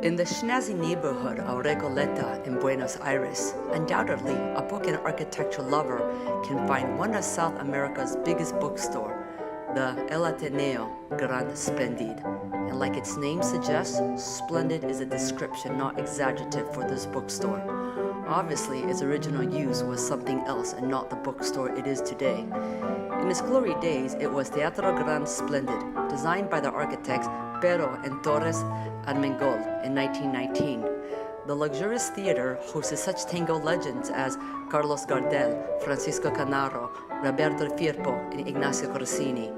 In the snazzy neighborhood of Recoleta in Buenos Aires, undoubtedly a book and architecture lover can find one of South America's biggest bookstore, the El Ateneo Grand Splendid. And like its name suggests, splendid is a description, not exaggerative, for this bookstore. Obviously, its original use was something else and not the bookstore it is today. In its glory days, it was Teatro Grand Splendid, designed by the architects Pero and Torres Armengol in 1919. The luxurious theater hosted such tango legends as Carlos Gardel, Francisco Canaro, Roberto Firpo, and Ignacio Rossini.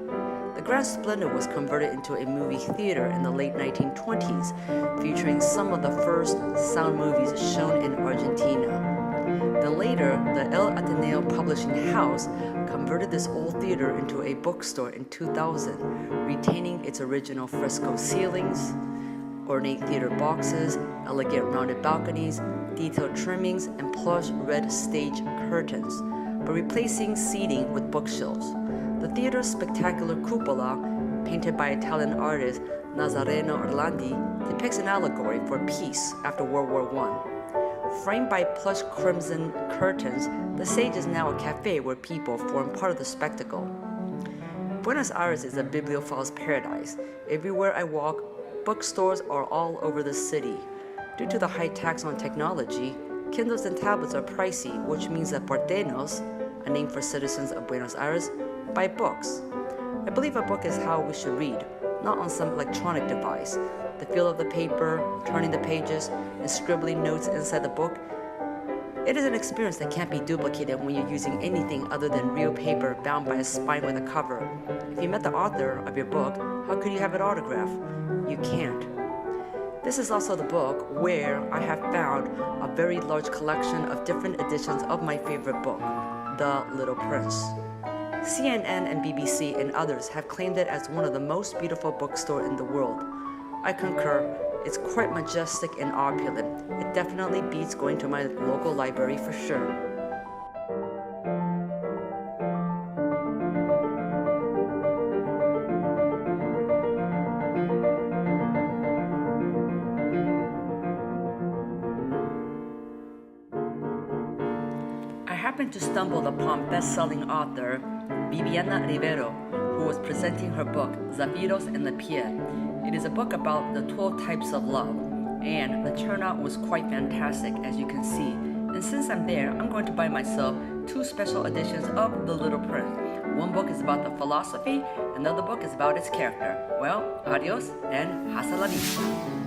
The Grand Splendid was converted into a movie theater in the late 1920s, featuring some of the first sound movies shown in Argentina. Then later, the El Ateneo Publishing House converted this old theater into a bookstore in 2000, retaining its original fresco ceilings, ornate theater boxes, elegant rounded balconies, detailed trimmings, and plush red stage curtains, but replacing seating with bookshelves. The theater's spectacular cupola, painted by Italian artist Nazareno Orlandi, depicts an allegory for peace after World War I. Framed by plush crimson curtains, the stage is now a cafe where people form part of the spectacle. Buenos Aires is a bibliophile's paradise. Everywhere I walk, bookstores are all over the city. Due to the high tax on technology, Kindles and tablets are pricey, which means that porteños, a name for citizens of Buenos Aires, buy books. I believe a book is how we should read, not on some electronic device. The feel of the paper, turning the pages, and scribbling notes inside the book. It is an experience that can't be duplicated when you're using anything other than real paper bound by a spine with a cover. If you met the author of your book, how could you have it autographed? You can't. This is also the book where I have found a very large collection of different editions of my favorite book, The Little Prince. CNN and BBC and others have claimed it as one of the most beautiful bookstores in the world. I concur. It's quite majestic and opulent. It definitely beats going to my local library for sure. I happened to stumble upon best-selling author Viviana Rivero, who was presenting her book, Zafiros en la Piel. It is a book about the 12 types of love, and the turnout was quite fantastic, as you can see. And since I'm there, I'm going to buy myself 2 special editions of The Little Prince. One book is about the philosophy, another book is about its character. Well, adios and hasta la vista.